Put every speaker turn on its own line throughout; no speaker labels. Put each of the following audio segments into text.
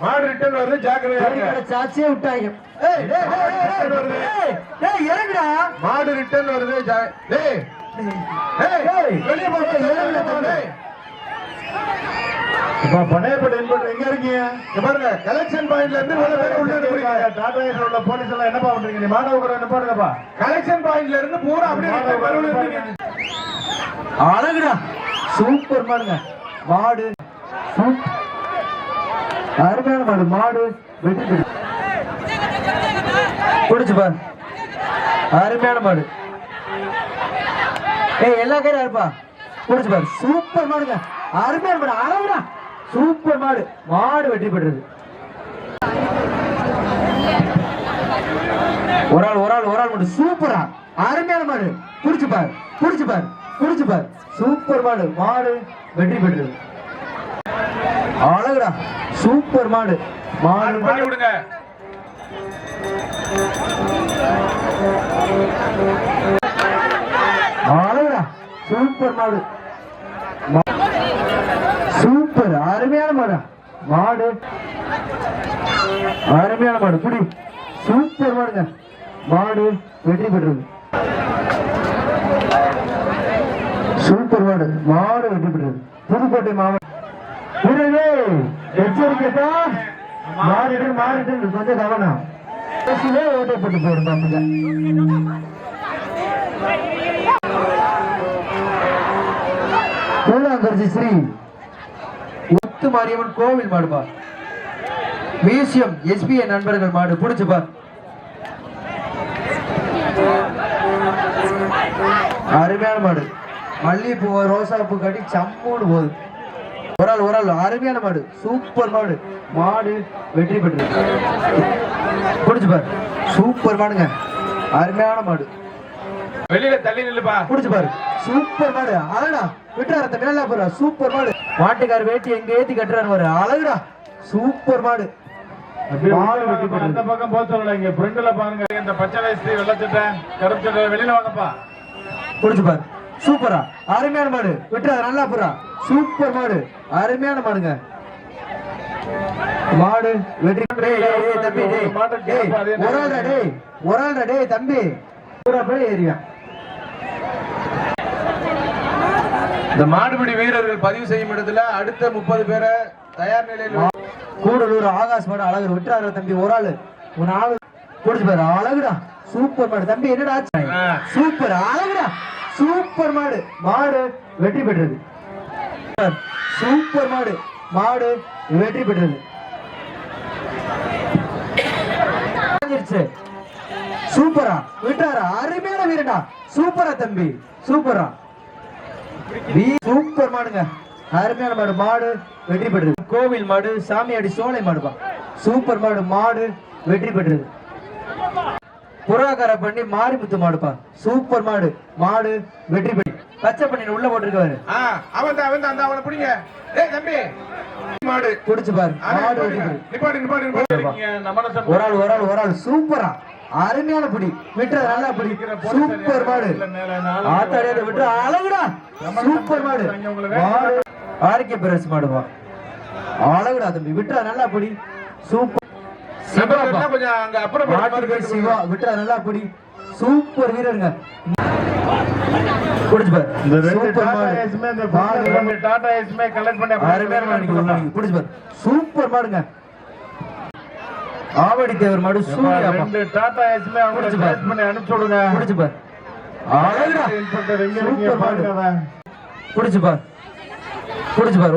மாடு ரிட்டர்ன் வருது, ஜாக்கிரதையா
சாச்சியே விட்டாங்க.
மாடு ரிட்டர்ன் வருது, பனையப்பட்டு எங்க இருக்கீங்க? பாருங்க, கலெக்ஷன் பாயிண்ட்ல இருந்து டாடா உள்ள போலீஸ் எல்லாம் என்னப்பா பண்றீங்க? மாணவர்கள் என்ன பாருங்கப்பா, கலெக்ஷன் பாயிண்ட்ல இருந்து பூரா அப்படியே
அழகுடா, சூப்பர் மாடுங்க. மாடு அருமையான மாடு. மாடு வெற்றி குடிச்சு பாரு, அருமையான மாடு. எல்லா கையில இருப்பா, குடிச்சு பாரு, சூப்பர் மாடுங்க. அருமையான மாடு, அழகுடா, சூப்பர் மாடு. மாடு வெற்றி பெற்றது. ஒரு ஆள் மட்டும் சூப்பரா, அருமையான மாடு. குடிச்சு பாரு, குடிச்சு பாரு, குடிச்சு பாரு, சூப்பர் மாடு. மாடு வெற்றி பெற்றது. அழகுடா, சூப்பர் மாடு. மாடு
பண்ணி விடுங்க.
அழகுடா, சூப்பர் மாடு. சூப்பர், அருமையான மாடு. மாடு அருமையான மாடு. குடி, சூப்பர் மாடுங்க. மாடு வெற்றி பெற்றது. சூப்பர் மாடு. மாடு வெற்றி பெற்றது. புதுக்கோட்டை மாவட்டம். எச்சரிக்கை, மாறிட்டு கொஞ்சம் கவனம். ஓட்டப்பட்டு போயிருந்தாங்க. கூழாங்கரிசி ஸ்ரீ முத்து மாரியம்மன் கோவில் மாடுபா. மியூசியம் எஸ்பிஐ நண்பர்கள் மாடு. புடிச்சுப்பா, அருமையான மாடு. மல்லிகைப்பூ ரோசாப்பூ கட்டி சம்மூடு போகுது. ஒரு ஆள் அருமையான மாடு, சூப்பர் மாடு. மாடு வெற்றி பெற்றது. புடிச்சு பாரு, சூப்பர் மாடுங்க. அருமையான மாடு.
வெளியில தள்ளி நில்லுப்பா.
புடிச்சு பாரு, சூப்பர் மாடு. அழகா, விட்டுறாரு மேல போற, சூப்பர் மாடு. மாட்டுக்கார வேட்டி எங்க ஏத்தி கட்டுறாரு பாரு, அழகுடா, சூப்பர் மாடு.
அந்த பக்கம் போக சொல்லல, இங்க ஃப்ரண்ட்ல பாருங்க. இந்த பச்சை வயசு வெள்ளச்சட்டை கருப்பு சட்டை, வெளியில வாங்கப்பா.
புடிச்சு பாரு, சூப்பரா, அருமையான மாடு. விட்டுறாரு, நல்லா போறா, சூப்பர் மாடு. அருமையான மாடுங்க. மாடு வெற்றி. தம்பி ஒரு ஆள் தம்பி ஏறியா.
இந்த மாடுபிடி வீரர்கள் பதிவு செய்யும் இடத்துல அடுத்த 30 பேரை தயார் நிலையில்.
கூடலூர் ஆகாஷ் மாடு. அழகு, விட்டுறாரு தம்பி. ஒரு ஆளு குடிச்சு பாரு, அழகுடா, சூப்பர் மாடு. தம்பி என்னடா சூப்பர், அழகுடா, சூப்பர் மாடு. மாடு வெற்றி பெற்றது. சூப்பர் மாடு. மாடு வெற்றி பெற்றது. சூப்பரா, விட்டாரா, அருமையான வீரடா, சூப்பரா தம்பி, சூப்பரா. சூப்பர் மாடுங்க, அருமையான மாடு. மாடு வெற்றி பெற்றது. கோவில் மாடு, சாமியாடி சோலை மாடுபா. சூப்பர் மாடு. மாடு வெற்றி பெற்றது. புறாக்கார பண்ணி மாரிமுத்து மாடுப்பா. சூப்பர் மாடு. மாடு வெற்றி பெற்று. பச்சை பண்ணி உள்ள போட்டிருக்காரு.
அவனை பிடிங்க. தம்பி மாடு
குடிச்சு பாரு, மாடு வெற்றி பெற்று. ஒரு ஆள் சூப்பரா, அருமையான பிடி. விட்டுற நல்லா பிடி, சூப்பர் மாடு. ஆத்தாடியாத விட்டுற, அழகுடா, சூப்பர் மாடு. மாடு ஆரோக்கிய பிரஸ் மாடுவா. அழகுடா தம்பி, விட்டுற நல்லா பிடி, சூப்பர். சிவா விட்டுற நல்லா பிடி, சூப்பர் வீரருங்க. குடிச்சு பாரு, சூப்பர் மாடுங்க. ஆவடி தேவர் மாடு. சூப்பர்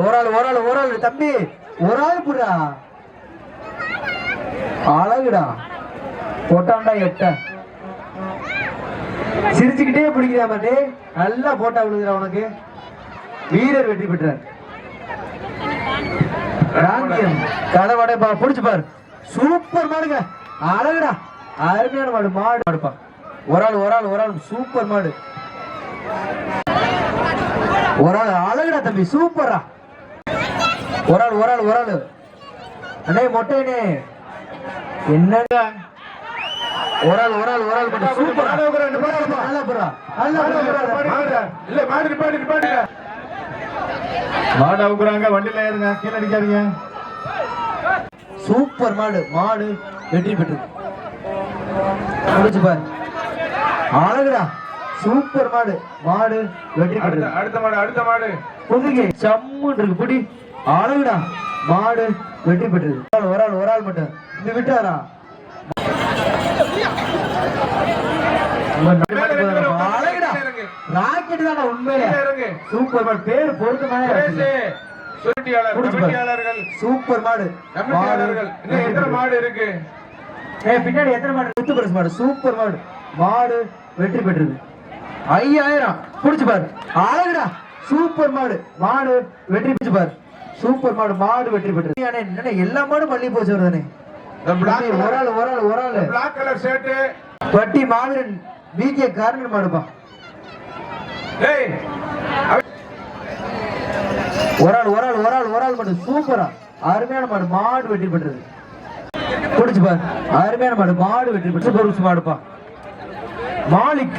ஒரு ஆள் தம்பி, ஒரு ஆள் புடா, அழகுடா, போட்டாண்டா எட்ட. சிரிச்சுக்கிட்டே பிடிக்கிறா மாட்டே, நல்லா போட்டா விழுதுறா உனக்கு. வீரர் வெற்றி பெற்றார். கதவடைப்பா, புடிச்சு பாரு, சூப்பர் மாடுங்க. அழகுடா, அருமையான மாடு. மாடு மாடுப்பா. ஒரு ஆள் சூப்பர் மாடு. ஒரு ஆள் அழகுடா தம்பி, சூப்பரா. ஒரு ஆள் அண்ணே மொட்டைனே என்னங்க. ஒரு ஆள் மட்டும் சூப்பரா. நல்லா போறா, நல்லா போறா. இல்ல மாடு நிப்பாட்டு.
மாடு அவுக்குறாங்க, வண்டியில ஏறுங்க, கீழே அடிக்காதீங்க.
சூப்பர் மாடு, மாடு வெற்றி பெற்றது. முடிச்சு பாரு, அழகுடா, சூப்பர் மாடு, மாடு வெற்றி பெற்றது.
அடுத்த மாடு
புதுகை சம்முன்னு இருக்கு புடி, அழகுடா, மாடு வெற்றி பெற்றது. ஒரு ஆள் மட்டும் இந்த விட்டாரா, அழகுடா, ராக்கெட் தானே உண்மையிலே. சூப்பர் மாடு, பேரு பொருத்தமான சூப்பர் மாடு.
எத்தனை மாடு இருக்கு
பின்னாடி, எத்தனை மாடு? முத்து மாடு, சூப்பர் மாடு, மாடு வெற்றி பெற்றது. 5000 புடிச்சு பாரு, அழகுடா, சூப்பர் மாடு, மாடு வெற்றி பெற்று பாரு, சூப்பர் மாடு, மாடு வெற்றி பெற்றது. எல்லா மாடும் மல்லி போச்சு வருதானே. ஒரு ஆள்
பிளாக் கலர் ஷர்ட்
பட்டி மாவீரன் பிகே கார்னர் மாடுப்பா. ஒரு ஆள் மாடு, சூப்பரா அருமையான மாடு, மாடு வெற்றி பெற்றது. புடிச்சு பாரு, அருமையான மாடு, மாடு வெற்றி பெற்று பொருள் மாடுப்பா. மாலிக்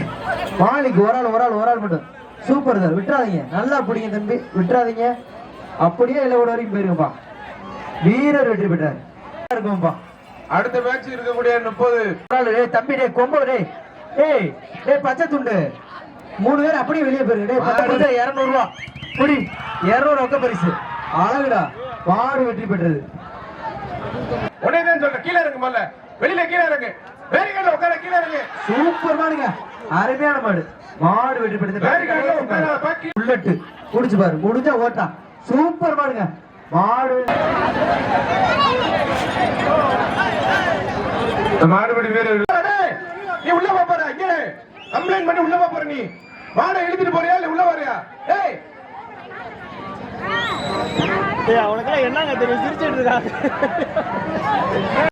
ஒரு ஆள் மட்டும், சூப்பர் சார், விட்டுறாதீங்க, நல்லா பிடிங்க தம்பி, விட்டுறாதீங்க, அப்படியே இல்லை ஒரு வரைக்கும் போயிருங்கப்பா. வீரர் வெற்றி பெற்றார் இருக்கும்பா.
அடுத்த மேட்ச் இருக்கக்கூடிய 30
தம்பி, டே கொம்பு, டே பச்சை துண்டு 3 பேர் அப்படியே வெளியே போயிருங்க. 200 ரூபா புடி, 200 ரொக்க பரிசு, அழகுடா, மாடு வெற்றி பெற்றது.
உடனே சொல்ற, கீழே இறங்கு, முதல்ல வெளியில கீழே இறங்கு, பேரிகார்ட்ல உட்கார, கீழே இறங்கு.
சூப்பர் மாடுங்க, அருமையான மாடு, மாடு வெற்றி பெற்றது. புல்லட்டு புடிச்சு பாரு, முடிஞ்சா ஓட்டா, சூப்பர் மாடுங்க, மாடு.
மாடுபடி பேரு நீ உள்ள போற, இங்க கம்ப்ளைண்ட் பண்ணி உள்ள போற, நீ மாடை எழுதிட்டு போறியா இல்ல உள்ள வரியா?
அவனுக்கு என்னங்க தெரியும், சிரிச்சிட்டு இருக்காங்க.